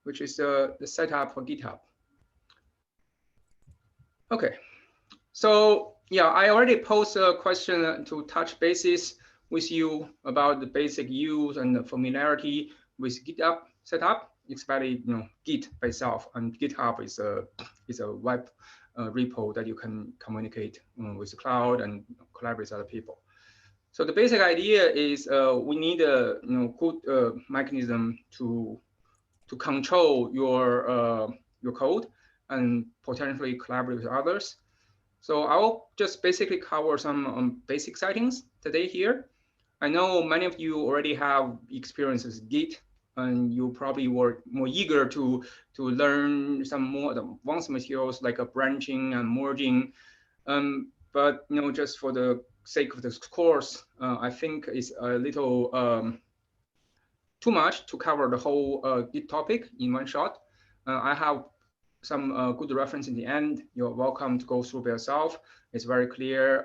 which is the setup for GitHub. Okay, so yeah, I already posed a question to touch bases with you about the basic use and the familiarity with GitHub setup, especially Git by itself, and GitHub is a web repo that you can communicate with the cloud and collaborate with other people. So the basic idea is we need a good mechanism to control your code and potentially collaborate with others. So I'll just basically cover some basic settings today here. I know many of you already have experience with Git, and you probably were more eager to learn some more advanced materials like branching and merging. But just for the sake of this course, I think it's a little too much to cover the whole Git topic in one shot. I have some good reference in the end. You're welcome to go through by yourself. It's very clear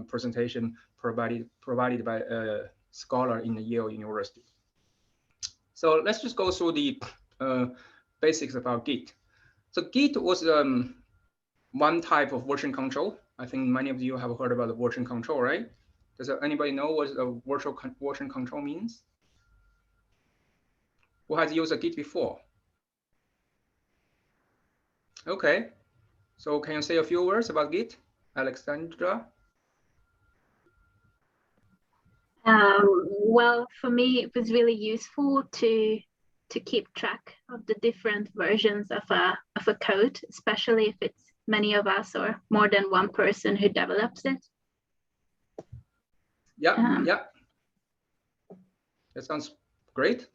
presentation provided by a scholar in the Yale University. So let's just go through the basics about Git. So Git was one type of version control. I think many of you have heard about the version control, right? Does anybody know what a virtual version control means? Who has used a Git before? Okay, so can you say a few words about Git, Alexandra? Well, for me, it was really useful to keep track of the different versions of a code, especially if it's many of us or more than one person who develops it. Yeah, yeah. That sounds great.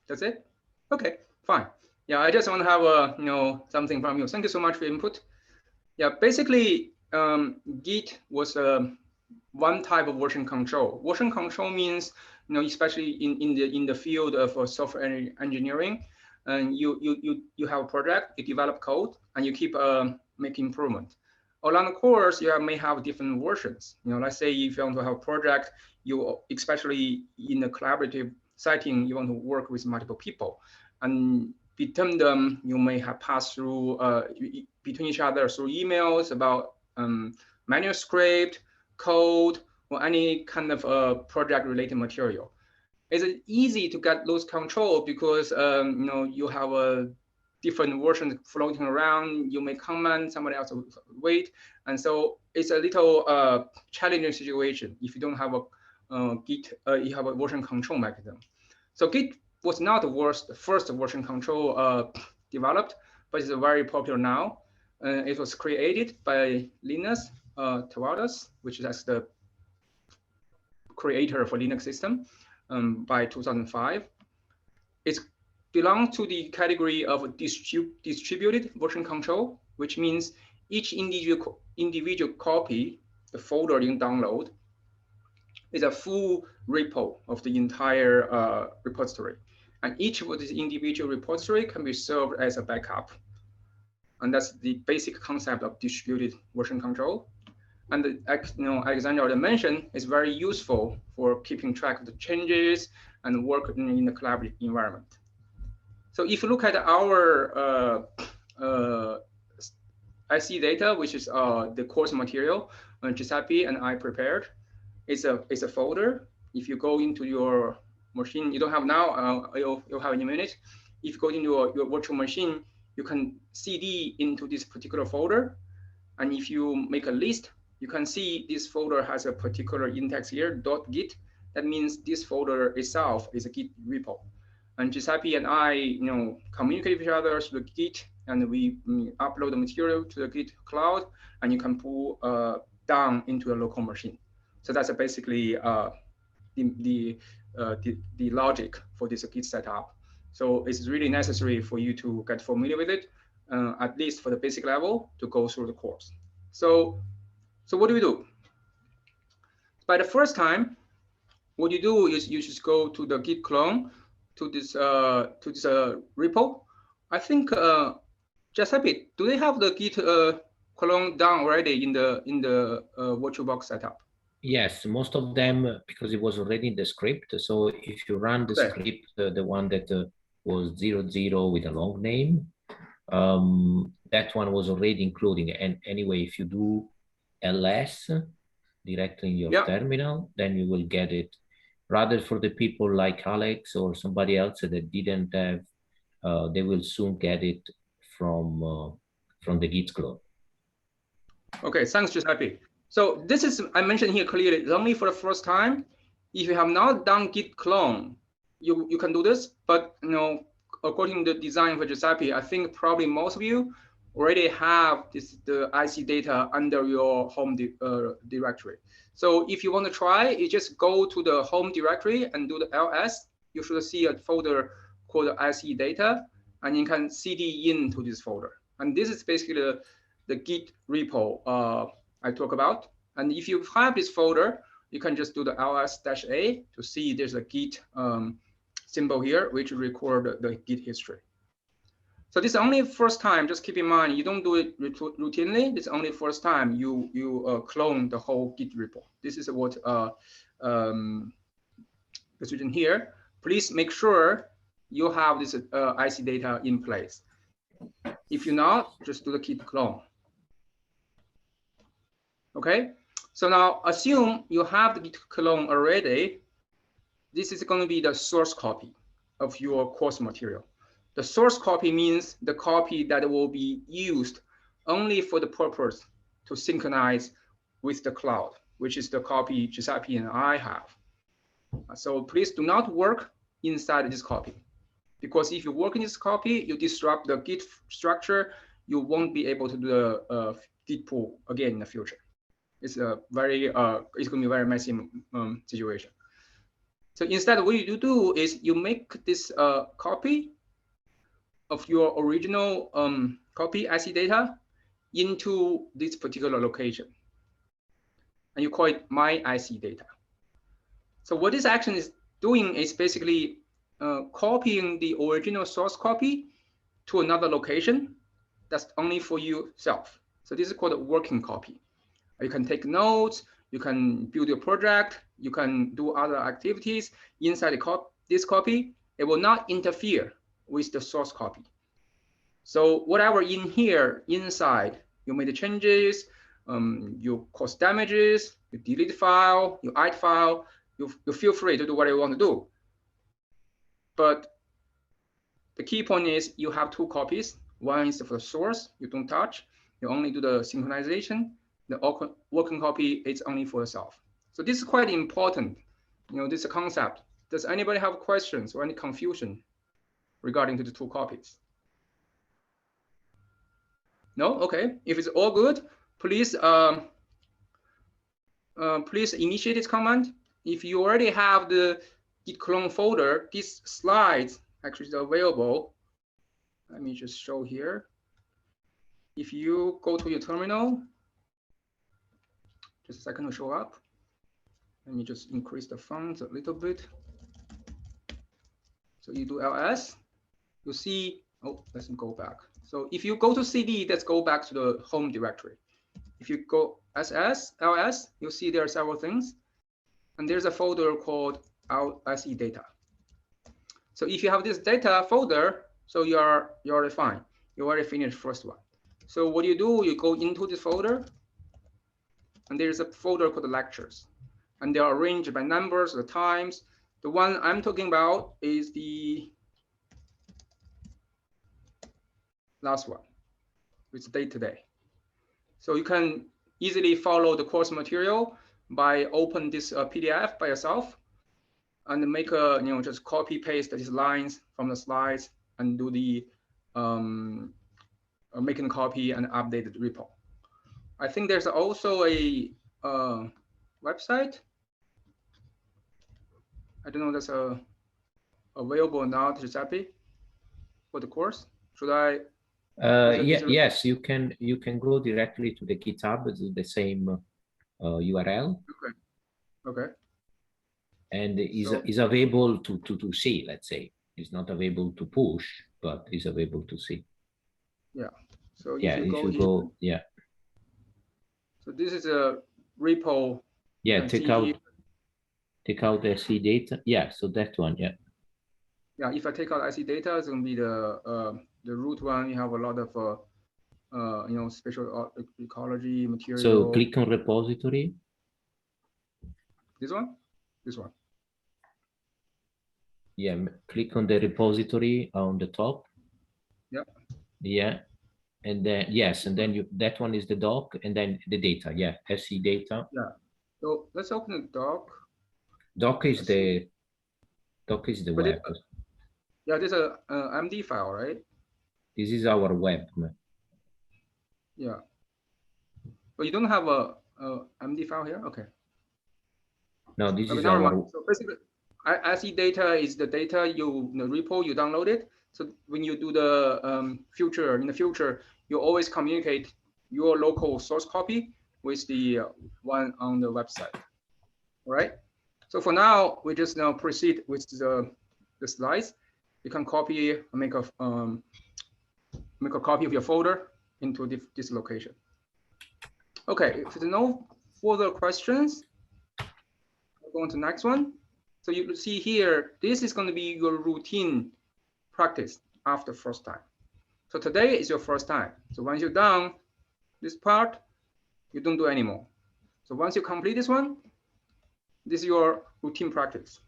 That's it? Okay, fine. Yeah, I just want to have something from you. Thank you so much for your input. Yeah, basically, Git was one type of version control. Version control means, especially in the field of software engineering, and you have a project, you develop code, and you keep making improvement. Along the course, you may have different versions. Let's say if you want to have a project, especially in a collaborative setting, you want to work with multiple people, and between them, you may have passed through between each other through emails about manuscript, code, or any kind of project-related material. It's easy to get lose control because you have a different versions floating around. You may comment, somebody else will wait, and so it's a little challenging situation if you don't have a Git. You have a version control mechanism. So Git was not the first version control developed, but it's very popular now. It was created by Linus Torvalds, which is the creator for Linux system by 2005. It belongs to the category of distributed version control, which means each individual copy, the folder you download, is a full repo of the entire repository. And each of these individual repository can be served as a backup. And that's the basic concept of distributed version control. And Alexandra already mentioned, is very useful for keeping track of the changes and work in the collaborative environment. So if you look at our IC data, which is the course material Giuseppe and I prepared, it's a folder. If you go into your machine, you don't have now, you'll have in a minute. If you go into your virtual machine, you can CD into this particular folder. And if you make a list, you can see this folder has a particular index here, .git. That means this folder itself is a Git repo. And Giuseppe and I, communicate with each other through the Git, and we upload the material to the Git cloud, and you can pull down into a local machine. So that's basically the logic for this Git setup. So it's really necessary for you to get familiar with it, at least for the basic level, to go through the course. So what do we do? By the first time, what you do is you just go to the Git clone to this repo. I think Giuseppe, do they have the Git clone done already in the VirtualBox setup? Yes, most of them, because it was already in the script. So if you run the script, the one that was 00 with a long name. That one was already including, and anyway, if you do ls directly in your terminal, then you will get it. Rather, for the people like Alex or somebody else that didn't have, they will soon get it from the Git clone. Okay, thanks, Giuseppe. So this is, I mentioned here clearly, it's only for the first time. If you have not done Git clone, you can do this, but according to the design for Giuseppe, I think probably most of you already have the IC data under your home directory. So if you want to try, you just go to the home directory and do the ls. You should see a folder called IC data, and you can cd into this folder. And this is basically the Git repo I talk about. And if you have this folder, you can just do the ls-a to see there's a Git symbol here, which record the Git history. So this is only first time. Just keep in mind, you don't do it routinely. This is only first time you clone the whole Git repo. This is what is written here. Please make sure you have this IC data in place. If you're not, just do the Git clone. Okay, so now assume you have the Git clone already. This is going to be the source copy of your course material. The source copy means the copy that will be used only for the purpose to synchronize with the cloud, which is the copy Giuseppe and I have. So please do not work inside this copy, because if you work in this copy, you disrupt the Git structure. You won't be able to do the Git pull again in the future. It's a very it's going to be a very messy situation. So instead, what you do is you make this copy of your original copy IC data into this particular location, and you call it my IC data. So what this action is doing is basically copying the original source copy to another location that's only for yourself. So this is called a working copy. You can take notes, you can build your project, you can do other activities inside this copy. It will not interfere with the source copy. So whatever in here inside, you made the changes, you cause damages, you delete file, you add file, you feel free to do what you want to do. But the key point is you have two copies. One is for the source, you don't touch. You only do the synchronization. The working copy is only for yourself. So this is quite important. This is a concept. Does anybody have questions or any confusion regarding to the two copies? No? Okay. If it's all good, please please initiate this command. If you already have the Git clone folder, these slides actually is available. Let me just show here. If you go to your terminal, just a second to show up. Let me just increase the font a little bit. So you do ls, you see, oh, let's go back. So if you go to cd, let's go back to the home directory. If you go ls, you'll see there are several things. And there's a folder called IC data. So if you have this data folder, so you're already fine. You already finished first one. So what you do, you go into this folder, and there's a folder called lectures. And they are arranged by numbers, the times. The one I'm talking about is the last one, it's date today. So you can easily follow the course material by open this PDF by yourself and make a, just copy paste these lines from the slides and do the making a copy and update the repo. I think there's also a website. I don't know that's available now, Giuseppe, for the course. Should I? Yes, you can go directly to the GitHub, the same URL. Okay. And is available to see, let's say. It's not available to push, but is available to see. Yeah. So yeah, if you go, yeah. So this is a repo. Yeah, take out the C data. Yeah, so that one, yeah. Yeah, if I take out IC data, it's going to be the root one. You have a lot of special ecology material. So click on repository. This one? This one. Yeah, click on the repository on the top. Yeah. Yeah. And then, yes, and then that one is the doc, and then the data. Yeah, SE data. Yeah. So let's open the doc. Doc is the web. Yeah, there's a MD file, right? This is our web. Yeah. But you don't have a MD file here? Okay. No, this is never our. mind. So basically, SE data is the data the repo you downloaded. So when you do the in the future, you always communicate your local source copy with the one on the website. All right. So for now, we just now proceed with the slides. You can copy, make a copy of your folder into this location. Okay. If there's no further questions, we'll go on to the next one. So you see here, this is going to be your routine practice after first time. So today is your first time. So once you're done this part, you don't do anymore. So once you complete this one, this is your routine practice.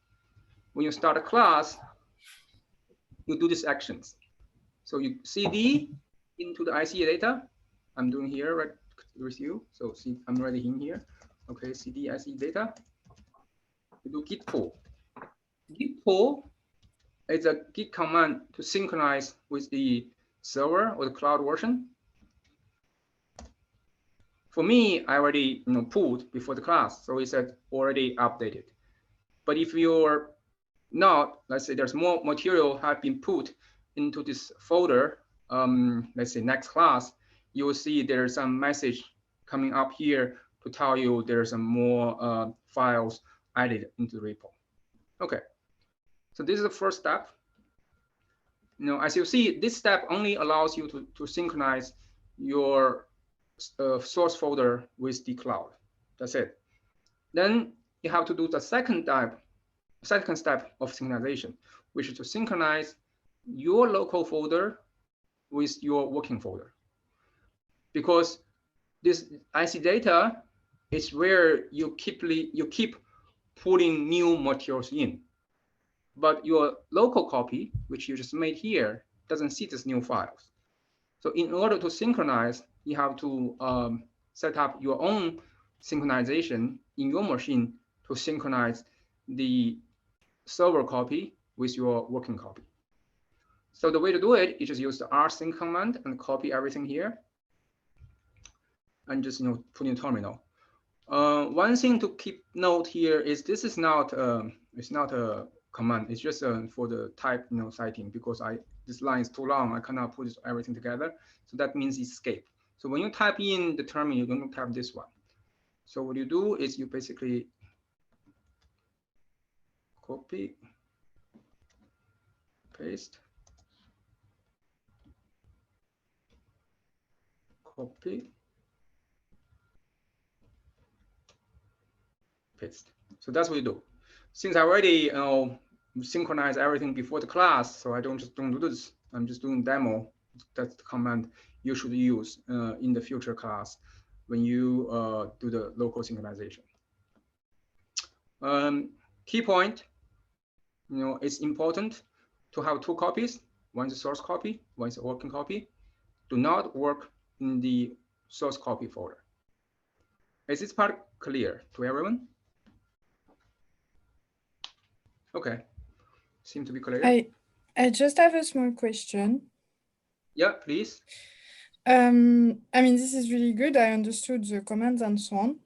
When you start a class, you do these actions. So you CD into the IC data. I'm doing here right with you. So see, I'm already in here. Okay, CD IC data. You do git pull. Git pull is a git command to synchronize with the server or the cloud version. For me, I already pulled before the class, so it's already updated. But if you're not, let's say there's more material have been put into this folder, let's say next class, you will see there's some message coming up here to tell you there's some more files added into the repo. Okay, so this is the first step. As you see, this step only allows you to synchronize your source folder with the cloud. That's it. Then you have to do the second step of synchronization, which is to synchronize your local folder with your working folder. Because this IC data is where you keep putting new materials in. But your local copy, which you just made here, doesn't see these new files. So in order to synchronize, you have to set up your own synchronization in your machine to synchronize the server copy with your working copy. So the way to do it is just use the rsync command and copy everything here, and just put in terminal. One thing to keep note here is this is not it's not a command. It's just for the type citing, because this line is too long. I cannot put everything together. So that means escape. So when you type in the terminal, you don't type this one. So what you do is you basically copy, paste, copy, paste. So that's what you do. Since I already synchronize everything before the class, so I don't do this. I'm just doing demo. That's the command you should use in the future class when you do the local synchronization. Key point, it's important to have two copies. One is a source copy, one is a working copy. Do not work in the source copy folder. Is this part clear to everyone? Okay, seem to be clear. I just have a small question. Yeah, please. I mean, this is really good. I understood the commands and so on.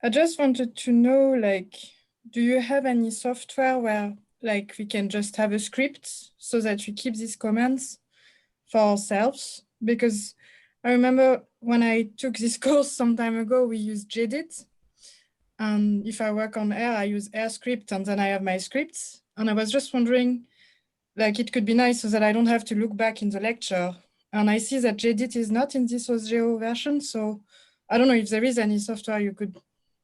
I just wanted to know, like, do you have any software where, like, we can just have a script so that we keep these commands for ourselves? Because I remember when I took this course some time ago, we used Gedit. And if I work on R, I use R script, and then I have my scripts. And I was just wondering, like, it could be nice so that I don't have to look back in the lecture. And I see that Gedit is not in this OSGeo version. So I don't know if there is any software you could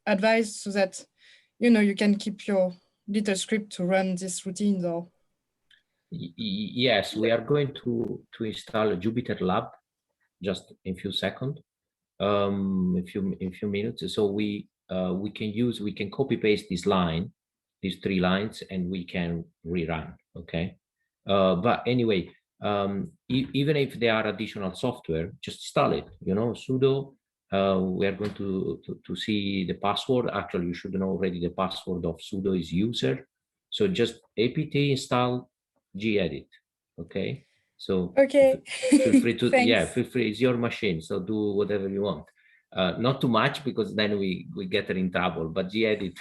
advise so that, you can keep your little script to run these routines or. Yes, we are going to install a Jupyter Lab just in a few seconds, in few minutes. So we can copy paste this line, these 3 lines, and we can rerun. Okay, but anyway, even if there are additional software, just install it. You know, sudo. We are going to see the password. Actually, you should know already the password of sudo is user. So just apt install gedit. Okay, so Okay. feel free to Thanks. feel free. It's your machine, so do whatever you want. Not too much, because then we get in trouble. But gedit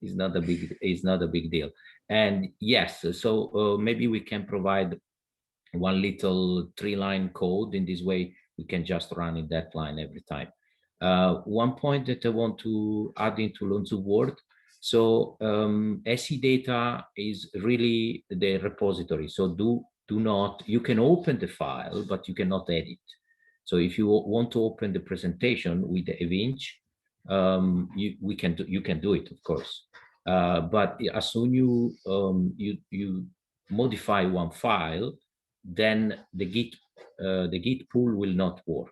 is not a big deal. And yes, so maybe we can provide one little 3-line code. In this way, we can just run in that line every time. One point that I want to add into Longzhu word. So SE data is really the repository. So do not, you can open the file, but you cannot edit. So if you want to open the presentation with the Evinch, you can do it, of course. But as soon you modify one file, then the Git pull will not work.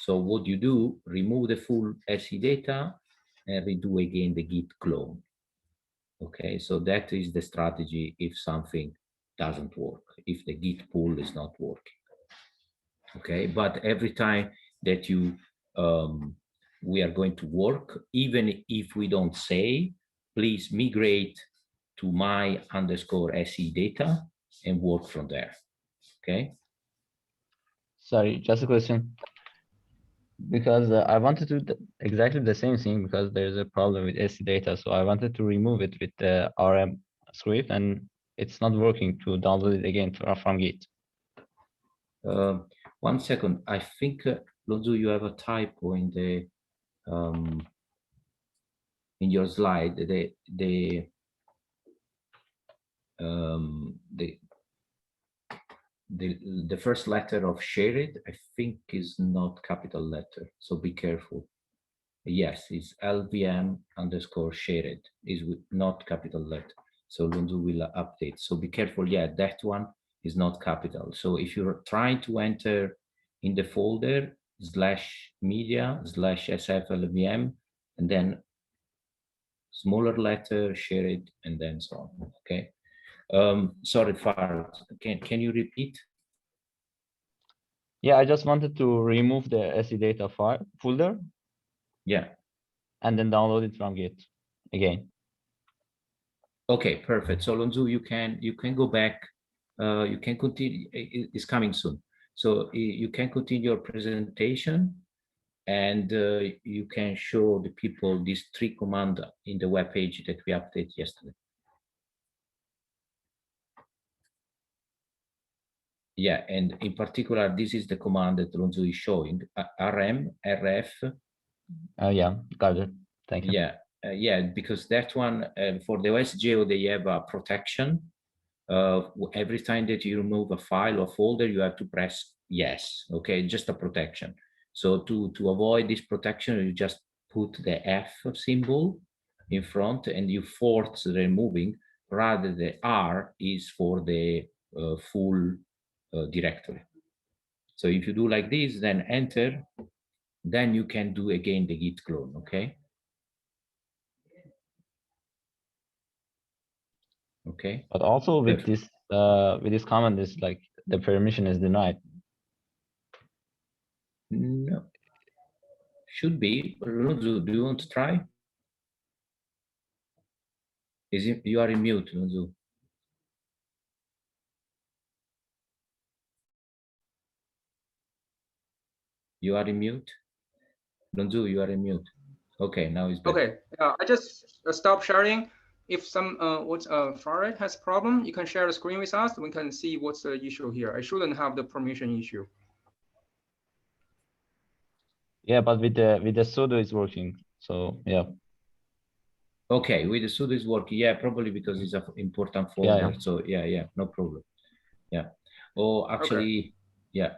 So what you do, remove the full SE data and redo again the Git clone. Okay, so that is the strategy if something doesn't work, if the Git pull is not working. Okay, but every time that we are going to work, even if we don't say, please migrate to my_SE data and work from there. Okay. Sorry, just a question. Because I wanted to do exactly the same thing, because there's a problem with SE data. So I wanted to remove it with the RM script, and it's not working to download it again from Git. 1 second. I think, Longzhu, you have a typo in the in your slide. The first letter of shared, I think, is not capital letter, so be careful. Yes, it's LVM_shared, is with not capital letter. So Longzhu will update. So be careful. Yeah, that one is not capital. So if you're trying to enter in the folder /media/sflvm, and then smaller letter, shared, and then so on. Okay. Sorry, Farad, can you repeat? Yeah, I just wanted to remove the SE data file folder. Yeah. And then download it from Git again. Okay, perfect. So Longzhu, you can go back. You can continue. It's coming soon. So you can continue your presentation, and you can show the people these 3 commands in the web page that we updated yesterday. Yeah, and in particular, this is the command that Longzhu is showing, rm rf. Yeah, got it. Thank you. Yeah, yeah, because that one, for the OSGeo, they have a protection. Every time that you remove a file or folder, you have to press yes. Okay, just a protection. So to avoid this protection, you just put the F symbol in front and you force the removing. Rather, the R is for the full directory. So if you do like this, then enter, then you can do again the Git clone. Okay. Okay. But also with this command, is like the permission is denied. No, should be. Longzhu, do you want to try? Is it, you are in mute, Longzhu. You are in mute. Longzhu, you are in mute. Okay, now it's better. Okay, I just stop sharing. If some Farid has problem, you can share the screen with us. We can see what's the issue here. I shouldn't have the permission issue. Yeah, but with the sudo it's working. So yeah. Okay, with the sudo is working. Yeah, probably because it's an important folder. Yeah. So yeah, no problem. Yeah. Oh, actually, okay. Yeah.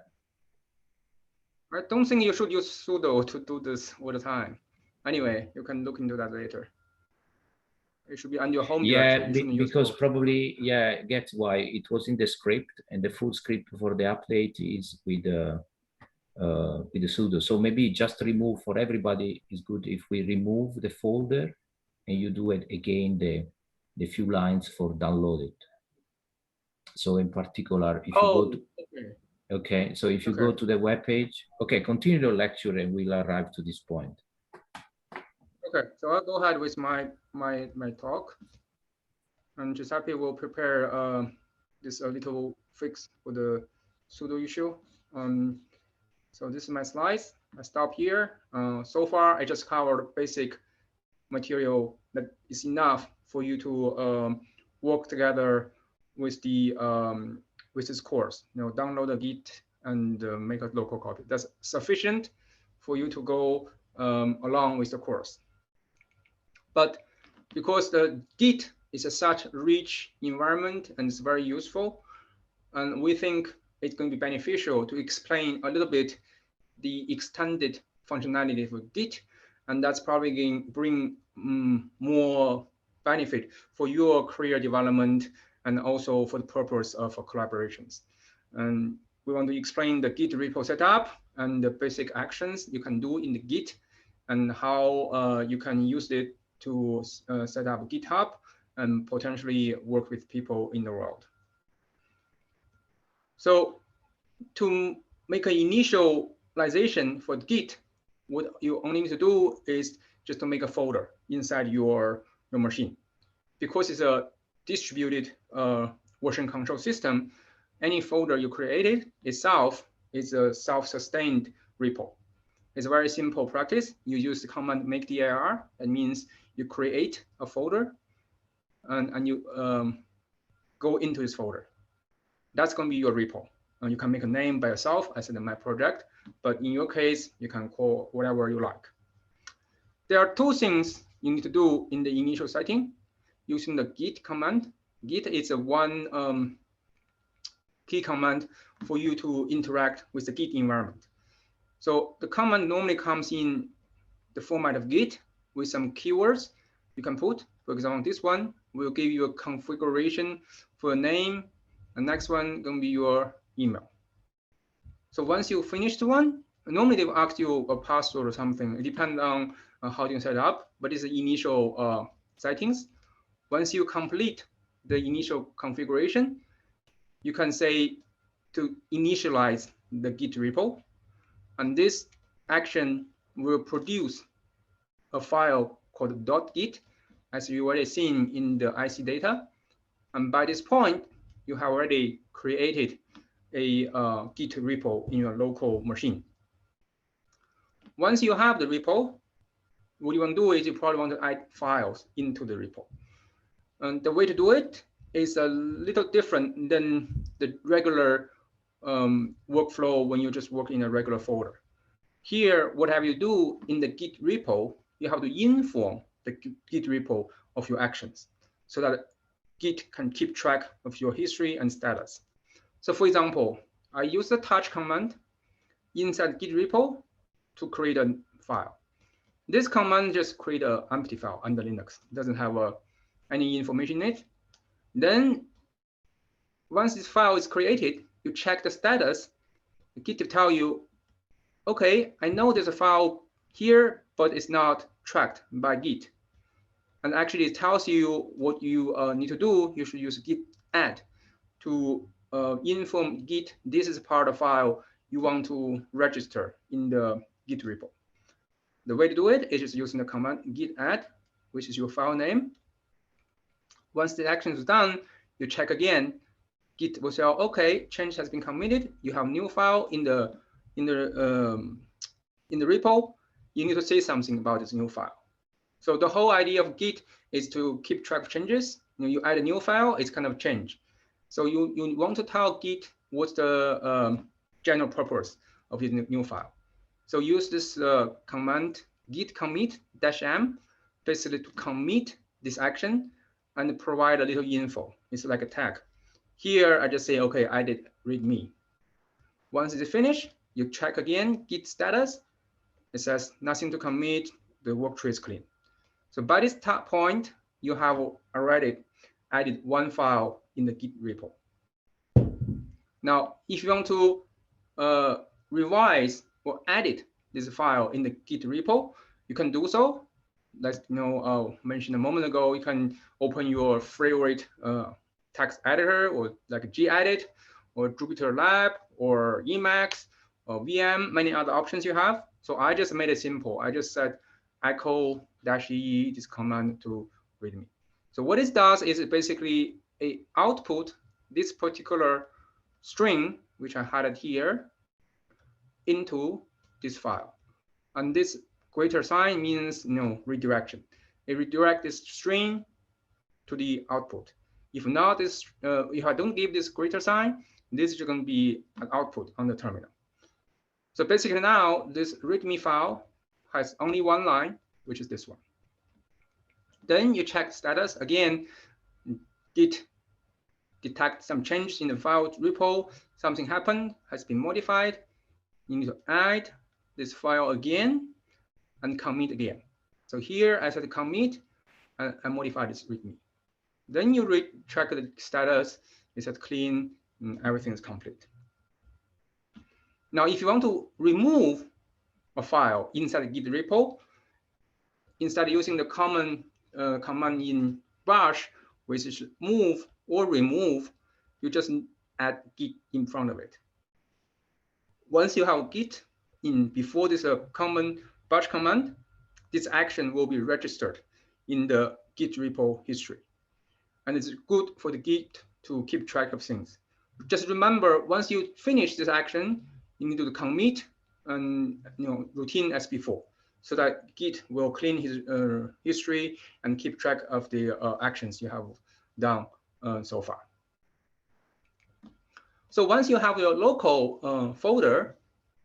I don't think you should use sudo to do this all the time. Anyway, you can look into that later. It should be on your home Yeah, directory. because probably, yeah, get why it was in the script, and the full script for the update is with the sudo. So maybe just remove, for everybody is good if we remove the folder and you do it again, the few lines for download it. So in particular, if you go to, okay, so if you go to the web page, okay, continue the lecture and we'll arrive to this point. Okay, so I'll go ahead with my talk, and Giuseppe will prepare this little fix for the sudo issue. So this is my slides. I stop here. So far, I just covered basic material that is enough for you to work together with the with this course. Download a Git and make a local copy. That's sufficient for you to go along with the course. But because the Git is a such rich environment and it's very useful, and we think it's going to be beneficial to explain a little bit the extended functionality for Git, and that's probably going to bring more benefit for your career development and also for the purpose of collaborations. And we want to explain the Git Repo Setup and the basic actions you can do in the Git and how you can use it to set up GitHub and potentially work with people in the world. So to make an initialization for Git, what you only need to do is just to make a folder inside your machine. Because it's a distributed version control system, any folder you created itself is a self-sustained repo. It's a very simple practice. You use the command make dir. That means you create a folder and you go into this folder. That's going to be your repo. And you can make a name by yourself. I said my project, but in your case, you can call whatever you like. There are two things you need to do in the initial setting using the git command. Git is a one key command for you to interact with the Git environment. So the command normally comes in the format of Git with some keywords you can put. For example, this one will give you a configuration for a name. The next one going to be your email. So once you finish the one, normally they will ask you a password or something. It depends on how you set it up, but it's the initial settings. Once you complete the initial configuration, you can say to initialize the Git repo. And this action will produce a file called .git, as you already seen in the IC data. And by this point, you have already created a Git repo in your local machine. Once you have the repo, what you want to do is you probably want to add files into the repo. And the way to do it is a little different than the regular workflow when you just work in a regular folder. Here, whatever you do in the Git repo, you have to inform the Git repo of your actions so that Git can keep track of your history and status. So for example, I use the touch command inside Git repo to create a file. This command just create an empty file under Linux. It doesn't have any information in it. Then once this file is created, you check the status. Git will tell you, okay, I know there's a file here, but it's not tracked by Git. And actually it tells you what you need to do. You should use git add to inform Git, this is part of the file you want to register in the Git repo. The way to do it is just using the command git add, which is your file name. Once the action is done, you check again. Git will say, okay, change has been committed. You have new file in the repo. You need to say something about this new file. So the whole idea of Git is to keep track of changes. You add a new file, it's kind of change. So you want to tell Git what's the general purpose of this new file. So use this command git commit -m, basically to commit this action and provide a little info. It's like a tag. Here, I just say, okay, I did readme. Once it's finished, you check again, git status. It says nothing to commit, the work tree is clean. So by this point, you have already added one file in the Git repo. Now, if you want to revise or edit this file in the Git repo, you can do so. Let's mentioned a moment ago, you can open your favorite text editor, or like gedit, or Jupyter Lab, or Emacs, or VM, many other options you have. So I just made it simple. I just said echo -e this command to readme. So what it does is it basically output this particular string, which I highlighted here, into this file. And this greater sign means redirection. It redirects this string to the output. If not, if I don't give this greater sign, this is going to be an output on the terminal. So basically now this README file has only one line, which is this one. Then you check status again. Git detect some changes in the file repo. Something happened, has been modified. You need to add this file again and commit again. So here I said commit and I modify this README. Then you check the status. It says clean, and everything is complete. Now, if you want to remove a file inside the Git repo, instead of using the common command in Bash, which is move or remove, you just add Git in front of it. Once you have Git in before this common Bash command, this action will be registered in the Git repo history. And it's good for the Git to keep track of things. Just remember, once you finish this action, you need to commit and routine as before, so that Git will clean his history and keep track of the actions you have done so far. So once you have your local folder,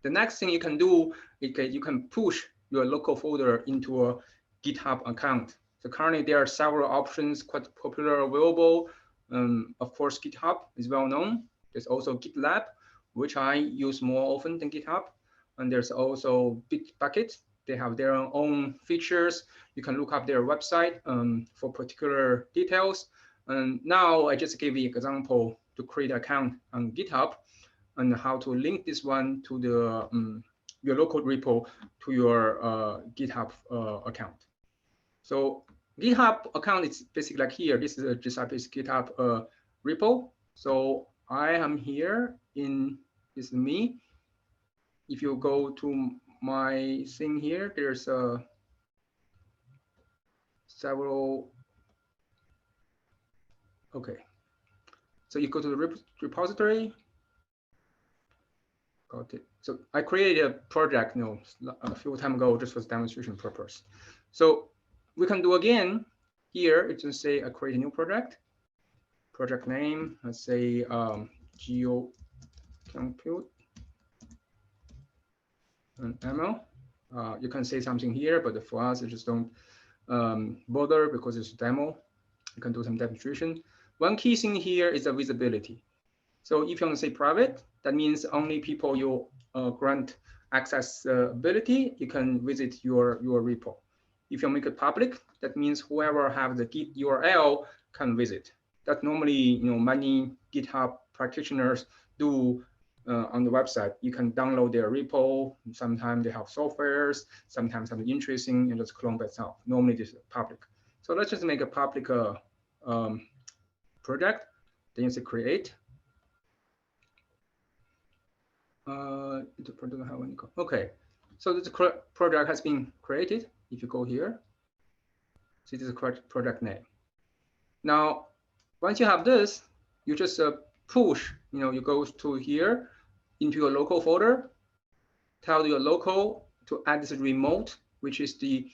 the next thing you can do is you can push your local folder into a GitHub account. So currently there are several options quite popular available. Of course, GitHub is well known. There's also GitLab, which I use more often than GitHub. And there's also Bitbucket. They have their own features. You can look up their website for particular details. And now I just gave you an example to create an account on GitHub and how to link this one to the your local repo to your GitHub account. So GitHub account is basically like here. This is a GitHub repo. So I am here in this is me. If you go to my thing here, there's several. Okay. So you go to the repository. Got it. So I created a project a few time ago just for demonstration purpose. So we can do again here. It's going to say I create a new project. Project name, let's say Geo Compute and ML. You can say something here, but for us, I just don't bother because it's a demo. You can do some demonstration. One key thing here is the visibility. So if you want to say private, that means only people you grant accessibility, you can visit your repo. If you make it public, that means whoever have the Git URL can visit. That normally many GitHub practitioners do on the website. You can download their repo. Sometimes they have softwares, sometimes something interesting, and just clone by itself. Normally this is public. So let's just make a public project. Then you say create. Okay, so this project has been created. If you go here, so this is the correct project name. Now, once you have this, you just push, you go to here into your local folder, tell your local to add this remote, which is the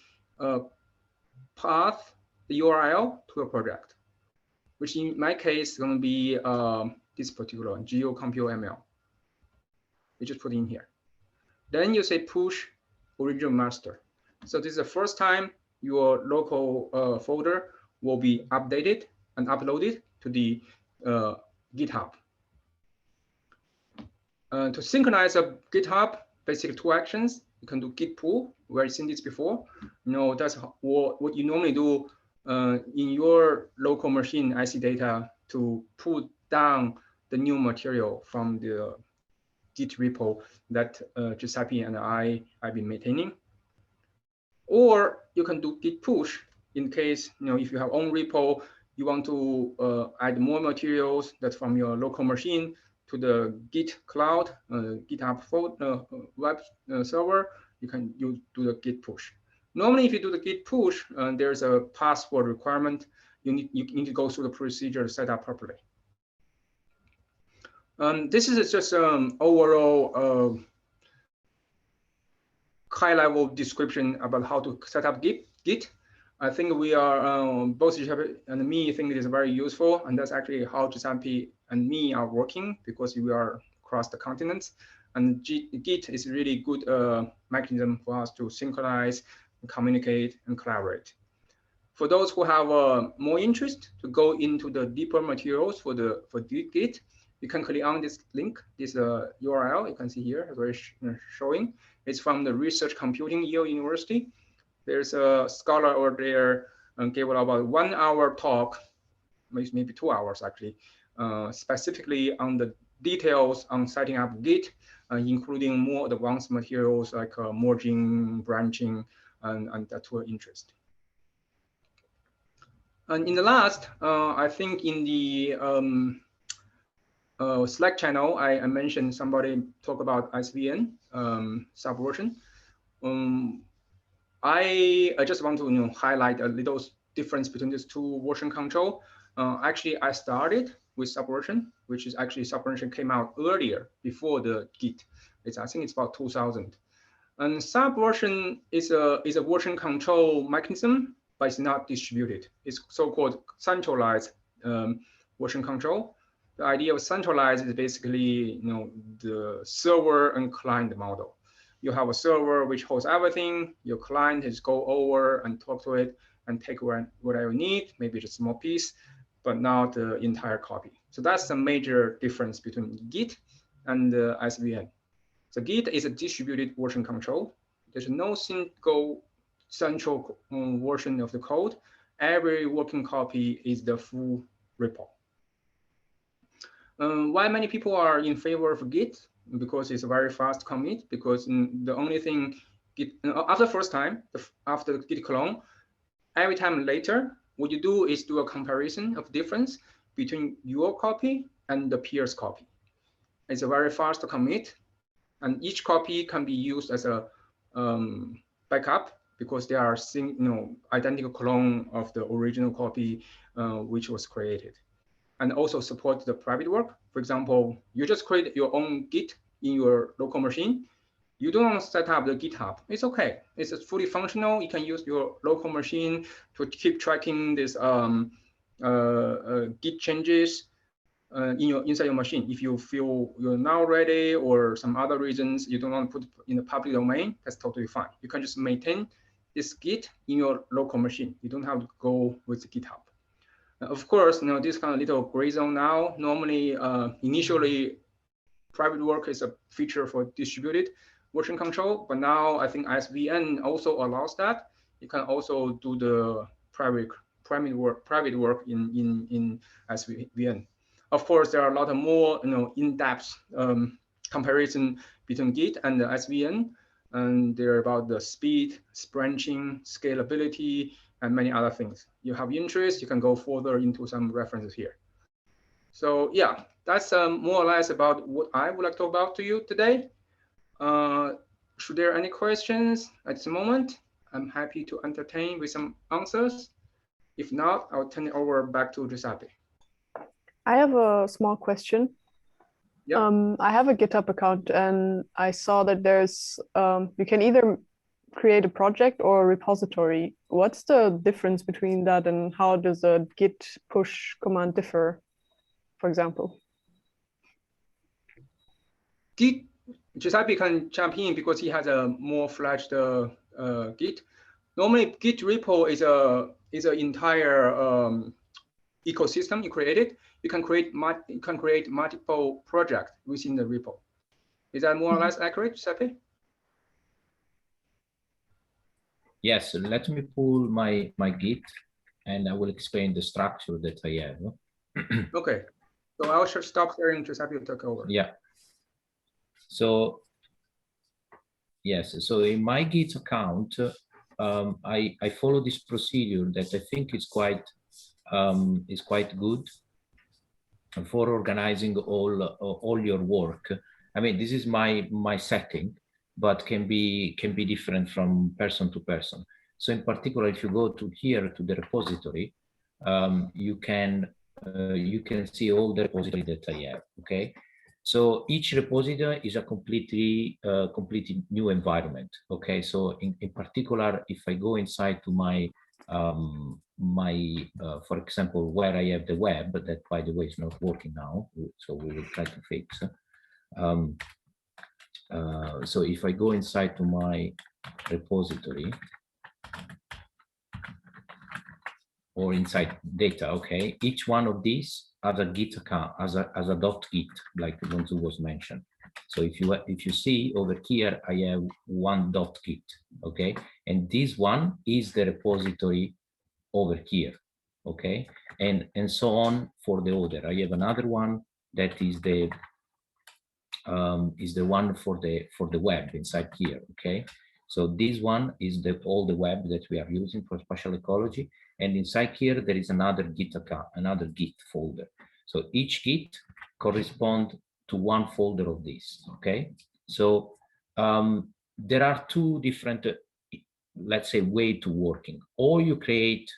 path, the URL to your project, which in my case is going to be this particular one, GeoCompute.ml. You just put in here. Then you say push original master. So this is the first time your local folder will be updated and uploaded to the GitHub. To synchronize a GitHub, basically two actions. You can do git pull, where I've seen this before. That's what you normally do in your local machine IC data to put down the new material from the Git repo that Giuseppe and I've been maintaining. Or you can do Git push in case, if you have own repo, you want to add more materials that from your local machine to the Git cloud, GitHub web server, you do the Git push. Normally, if you do the Git push, there's a password requirement. You need to go through the procedure to set up properly. This is just overall high-level description about how to set up Git. I think we are, both Giuseppe and me think it is very useful, and that's actually how Giuseppe and me are working because we are across the continents. And Git is a really good mechanism for us to synchronize, communicate, and collaborate. For those who have more interest to go into the deeper materials for Git, you can click on this link, this URL you can see here, where it's showing. It's from the Research Computing Yale University. There's a scholar over there gave about 1 hour talk, maybe 2 hours actually, specifically on the details on setting up Git, including more advanced materials like merging, branching, and that were interest. And in the last, I think in the Slack channel, I mentioned somebody talk about SVN subversion. I just want to highlight a little difference between these two version control. Actually, I started with subversion, which is actually subversion came out earlier before the Git. I think it's about 2000. And subversion is a version control mechanism, but it's not distributed. It's so-called centralized version control. The idea of centralized is basically the server and client model. You have a server which holds everything. Your client is go over and talk to it and take whatever you need, maybe just a small piece, but not the entire copy. So that's the major difference between Git and SVN. So Git is a distributed version control. There's no single central version of the code. Every working copy is the full repo. Why many people are in favor of Git? Because it's a very fast commit. Because the only thing, after the first time, after Git clone, every time later, what you do is do a comparison of difference between your copy and the peer's copy. It's a very fast commit, and each copy can be used as a backup because they are identical clone of the original copy which was created. And also support the private work. For example, you just create your own Git in your local machine. You don't set up the GitHub. It's okay. It's fully functional. You can use your local machine to keep tracking this Git changes inside your machine. If you feel you're not ready or some other reasons you don't want to put in the public domain, that's totally fine. You can just maintain this Git in your local machine. You don't have to go with GitHub. Of course, this kind of little gray zone now. Normally, initially, private work is a feature for distributed version control, but now I think SVN also allows that. You can also do the private work in SVN. Of course, there are a lot of more in-depth comparison between Git and the SVN, and they're about the speed, branching, scalability, and many other things. You have interest, you can go further into some references here. So yeah, that's more or less about what I would like to talk about to you today. Should there any questions at this moment? I'm happy to entertain with some answers. If not, I'll turn it over back to Giuseppe. I have a small question. Yep. I have a GitHub account and I saw that there's, you can either create a project or a repository. What's the difference between that and how does a git push command differ, for example? Git, Giuseppe can jump in because he has a more fledged Git. Normally, Git repo is an entire ecosystem you created. You can create multiple projects within the repo. Is that more or less accurate, Giuseppe? Yes, let me pull my Git and I will explain the structure that I have. Okay, so I'll stop sharing and just have you take over. Yeah. So yes, so in my Git account, I follow this procedure that I think is quite good for organizing all your work. I mean, this is my setting, but can be different from person to person. So in particular, if you go to here to the repository, you can see all the repository that I have. Okay, so each repository is a completely new environment. Okay, so in particular, if I go inside to my for example, where I have the web, that by the way is not working now, so we will try to fix. So if I go inside to my repository or inside data, okay, each one of these has a Git account, as a .git, like Longzhu was mentioned. So if you see over here, I have one .git, okay, and this one is the repository over here, okay, and so on for the other. I have another one that is the one for the web inside here, okay. So this one is all the web that we are using for spatial ecology, and inside here there is another Git account, another Git folder. So each Git corresponds to one folder of this, okay. So there are two different, let's say, way to working. Or you create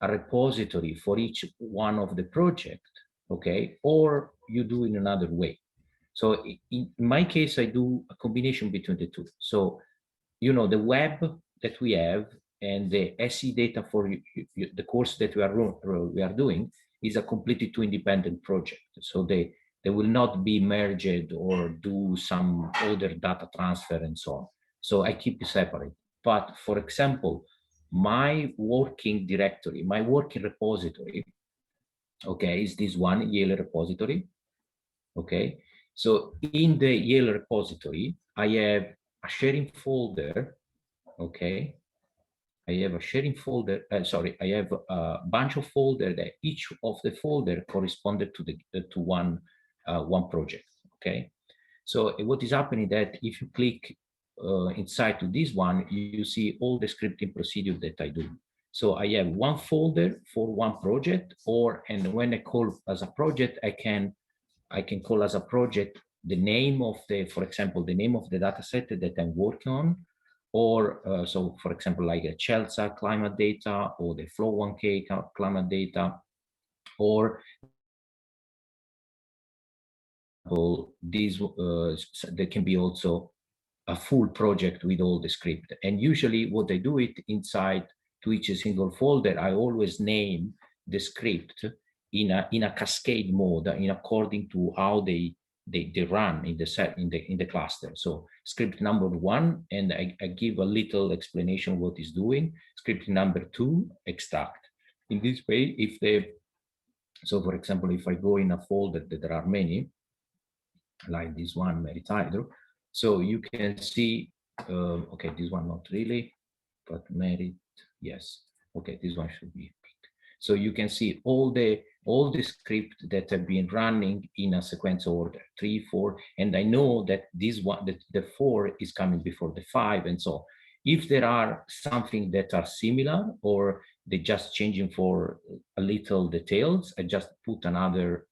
a repository for each one of the project, okay, or you do in another way. So in my case, I do a combination between the two. So, you know, the web that we have and the SE data for the course that we are doing is a completely two independent project. So they will not be merged or do some other data transfer and so on. So I keep it separate. But for example, my working directory, my working repository, okay, is this one Yale repository, okay. So in the Yale repository, I have a sharing folder, okay. I have a sharing folder, sorry, I have a bunch of folders that each of the folder corresponded to one project, okay. So what is happening that if you click inside to this one, you see all the scripting procedure that I do. So I have one folder for one project, and when I call as a project, I can call as a project the name of for example, the name of the data set that I'm working on, or so for example, like a Chelsea climate data or the Flow 1K climate data, or these there can be also a full project with all the script. And usually what I do it inside to each single folder, I always name the script in a cascade mode, in according to how they run in the cluster. So script number 1, and I give a little explanation what it's doing. Script number 2, extract. In this way, so for example, if I go in a folder that there are many, like this one, merit hydro, so you can see, okay, this one not really, but merit, yes, okay, this one should be. So you can see all the script that have been running in a sequence order, 3, 4, and I know that this one, the 4 is coming before the 5, and so if there are something that are similar or they just changing for a little details, I just put another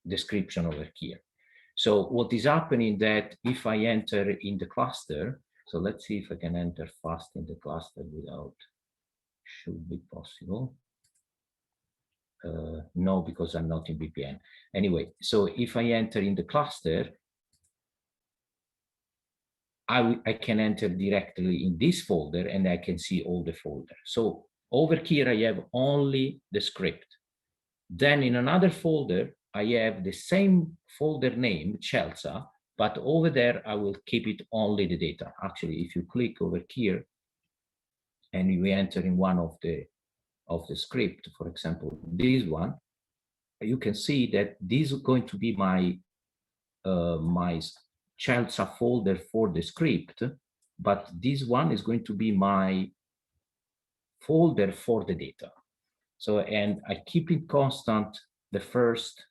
description over here. So what is happening that if I enter in the cluster, so let's see if I can enter fast in the cluster without, should be possible. No, because I'm not in VPN. Anyway, so if I enter in the cluster, I can enter directly in this folder and I can see all the folders. So over here, I have only the script. Then in another folder, I have the same folder name, Chelsea, but over there, I will keep it only the data. Actually, if you click over here and we enter in one of the script, for example, this one, you can see that this is going to be my my Chelsea folder for the script, but this one is going to be my folder for the data. So, and I keep it constant the first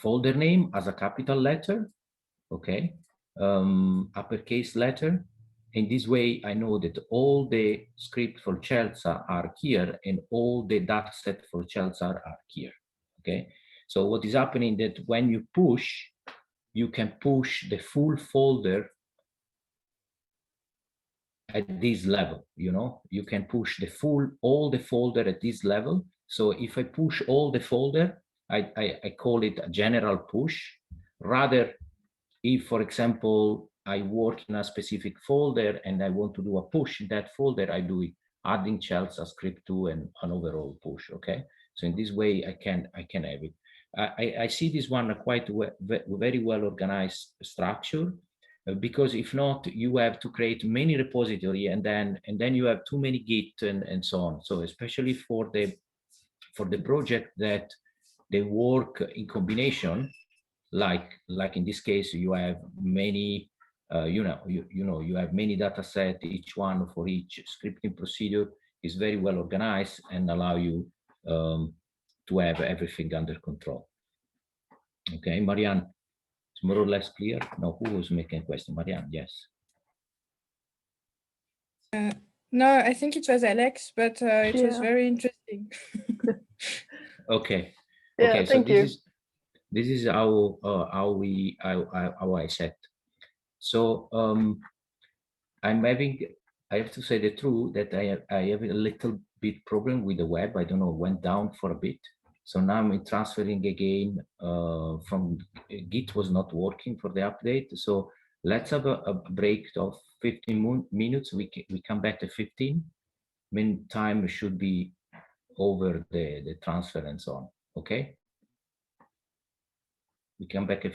folder name as a capital letter, okay, uppercase letter. In this way, I know that all the script for Chelsea are here and all the data set for Chelsea are here, okay? So what is happening that when you push, you can push the full folder at this level, you know? You can push the all the folder at this level. So if I push all the folder, I call it a general push. Rather, if, for example, I work in a specific folder and I want to do a push in that folder, I do it adding Chelsea script to an overall push, okay? So in this way, I can have it. I see this one a quite very well organized structure, because if not, you have to create many repository and then you have too many Git and so on. So especially for the project that they work in combination, like in this case, you have many, you have many data set, each one for each scripting procedure is very well organized and allow you to have everything under control. Okay, Marianne, it's more or less clear? No, who was making a question? Marianne, yes. No, I think it was Alex, but it was very interesting. Okay. Yeah, okay, so thank you. This is how I set. So I have to say the truth that I have a little bit problem with the web. I don't know, went down for a bit. So now I'm transferring again from Git was not working for the update. So let's have a break of 15 minutes. We come back to 15. Meantime, should be over the transfer and so on. Okay. We come back at